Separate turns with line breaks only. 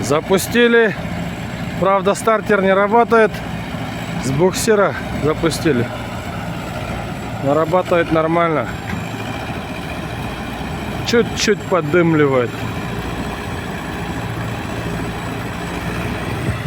Запустили. Правда, стартер не работает. С буксира запустили. Но работает нормально. Чуть-чуть поддымливает.